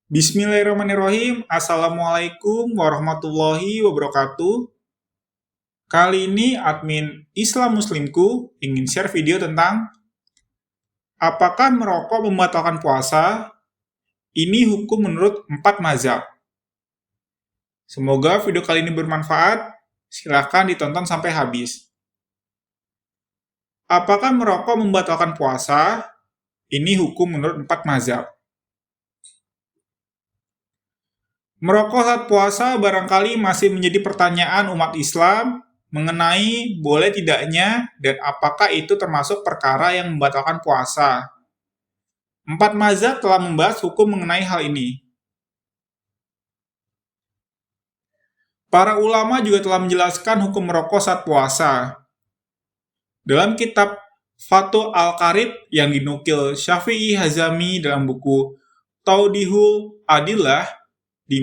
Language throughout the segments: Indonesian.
Bismillahirrahmanirrahim. Assalamualaikum warahmatullahi wabarakatuh. Kali ini admin Islam Muslimku ingin share video tentang apakah merokok membatalkan puasa? Ini hukum menurut 4 mazhab. Semoga video kali ini bermanfaat. Silahkan ditonton sampai habis. Apakah merokok membatalkan puasa? Ini hukum menurut 4 mazhab. Merokok saat puasa barangkali masih menjadi pertanyaan umat Islam mengenai boleh tidaknya dan apakah itu termasuk perkara yang membatalkan puasa. 4 mazhab telah membahas hukum mengenai hal ini. Para ulama juga telah menjelaskan hukum merokok saat puasa. Dalam kitab Fathul Al-Qarib yang dinukil Syafi'i Hazami dalam buku Taudihul Adillah 5,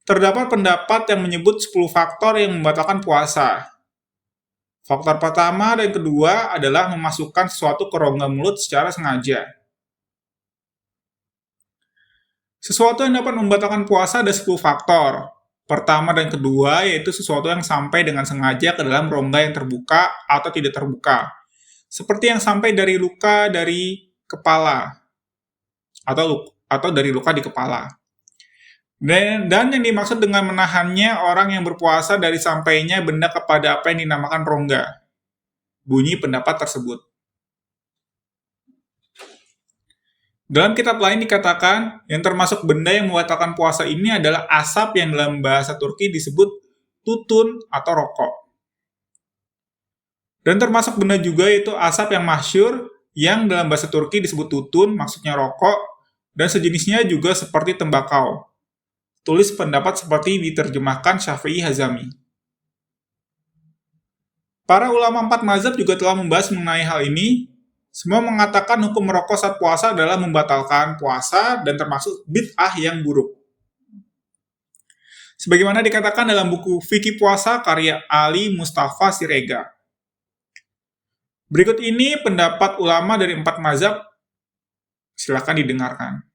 terdapat pendapat yang menyebut 10 faktor yang membatalkan puasa. Faktor pertama dan kedua adalah memasukkan sesuatu ke rongga mulut secara sengaja. Sesuatu yang dapat membatalkan puasa ada 10 faktor. Pertama dan kedua yaitu sesuatu yang sampai dengan sengaja ke dalam rongga yang terbuka atau tidak terbuka. Seperti yang sampai dari luka dari kepala atau dari luka di kepala. Dan yang dimaksud dengan menahannya orang yang berpuasa dari sampainya benda kepada apa yang dinamakan rongga. Bunyi pendapat tersebut. Dalam kitab lain dikatakan, yang termasuk benda yang membatalkan puasa ini adalah asap yang dalam bahasa Turki disebut tutun atau rokok. Dan termasuk benda juga yaitu asap yang masyhur yang dalam bahasa Turki disebut tutun, maksudnya rokok, dan sejenisnya juga seperti tembakau. Tulis pendapat seperti diterjemahkan Syafi'i Hazami. Para ulama 4 mazhab juga telah membahas mengenai hal ini. Semua mengatakan hukum merokok saat puasa adalah membatalkan puasa dan termasuk bid'ah yang buruk. Sebagaimana dikatakan dalam buku Fikih Puasa karya Ali Mustafa Sirega. Berikut ini pendapat ulama dari 4 mazhab. Silakan didengarkan.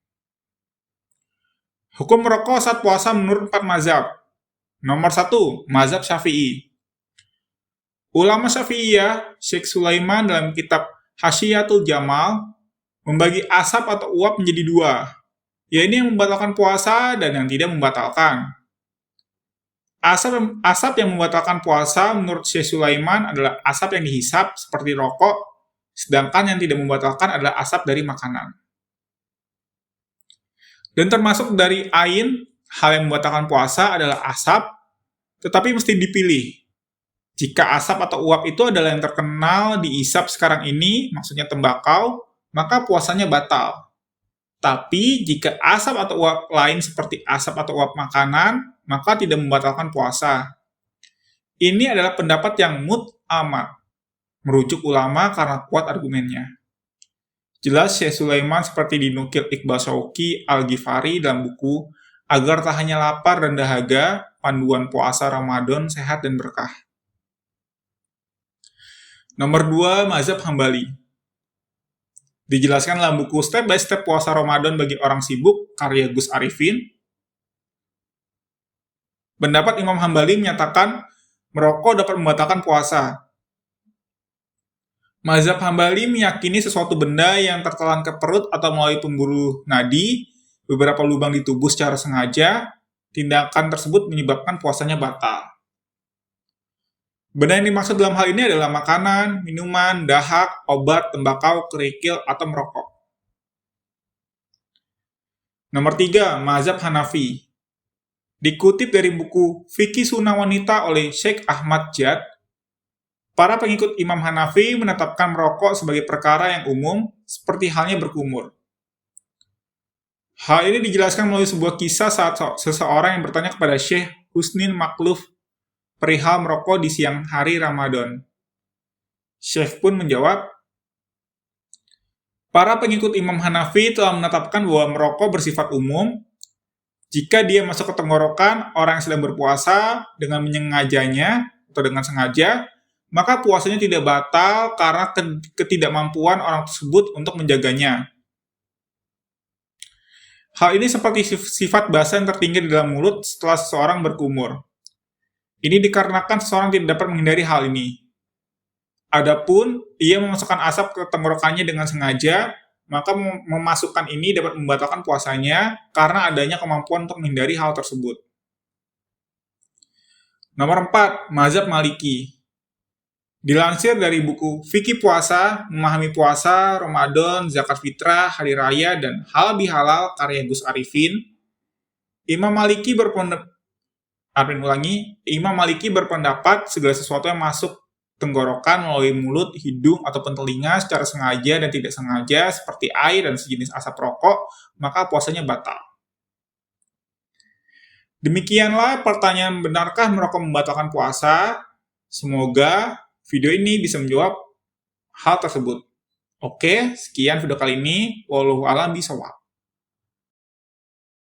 Hukum merokok saat puasa menurut 4 mazhab. Nomor 1, mazhab Syafi'i. Ulama Syafi'iyah, Syekh Sulaiman dalam kitab Hasyiatul Jamal, membagi asap atau uap menjadi 2, yaitu yang membatalkan puasa dan yang tidak membatalkan. Asap yang membatalkan puasa menurut Syekh Sulaiman adalah asap yang dihisap seperti rokok, sedangkan yang tidak membatalkan adalah asap dari makanan. Dan termasuk dari ain, hal yang membatalkan puasa adalah asap, tetapi mesti dipilih. Jika asap atau uap itu adalah yang terkenal diisap sekarang ini, maksudnya tembakau, maka puasanya batal. Tapi jika asap atau uap lain seperti asap atau uap makanan, maka tidak membatalkan puasa. Ini adalah pendapat yang mut'amad, merujuk ulama karena kuat argumennya. Jelas Syekh Sulaiman seperti dinukil Iqbal Syauqi Al-Ghifari dalam buku Agar Tak Hanya Lapar dan Dahaga, Panduan Puasa Ramadan Sehat dan Berkah. Nomor 2, mazhab Hambali. Dijelaskan dalam buku Step by Step Puasa Ramadan bagi Orang Sibuk, karya Gus Arifin. Pendapat Imam Hambali menyatakan merokok dapat membatalkan puasa. Mazhab Hambali meyakini sesuatu benda yang tertelan ke perut atau melalui pembuluh nadi, beberapa lubang di tubuh secara sengaja, tindakan tersebut menyebabkan puasanya batal. Benda yang dimaksud dalam hal ini adalah makanan, minuman, dahak, obat, tembakau, kerikil, atau merokok. Nomor 3, mazhab Hanafi. Dikutip dari buku Fikih Sunnah Wanita oleh Syekh Ahmad Jad, para pengikut Imam Hanafi menetapkan merokok sebagai perkara yang umum, seperti halnya berkumur. Hal ini dijelaskan melalui sebuah kisah saat seseorang yang bertanya kepada Syekh Husnin Makluf perihal merokok di siang hari Ramadan. Syekh pun menjawab, para pengikut Imam Hanafi telah menetapkan bahwa merokok bersifat umum. Jika dia masuk ke tenggorokan orang yang sedang berpuasa dengan menyengajanya atau dengan sengaja, maka puasanya tidak batal karena ketidakmampuan orang tersebut untuk menjaganya. Hal ini seperti sifat basa yang tertinggal di dalam mulut setelah seseorang berkumur. Ini dikarenakan seseorang tidak dapat menghindari hal ini. Adapun ia memasukkan asap ke tenggorokannya dengan sengaja, maka memasukkan ini dapat membatalkan puasanya karena adanya kemampuan untuk menghindari hal tersebut. Nomor 4, mazhab Maliki. Dilansir dari buku Fikih Puasa, Memahami Puasa, Ramadan, Zakat Fitrah, Hari Raya, dan Halal Bihalal karya Gus Arifin, Imam Maliki berpendapat segala sesuatu yang masuk tenggorokan melalui mulut, hidung, ataupun telinga secara sengaja dan tidak sengaja seperti air dan sejenis asap rokok, maka puasanya batal. Demikianlah pertanyaan benarkah merokok membatalkan puasa? Semoga video ini bisa menjawab hal tersebut. Oke, sekian video kali ini. Wallahu a'lam bishawab.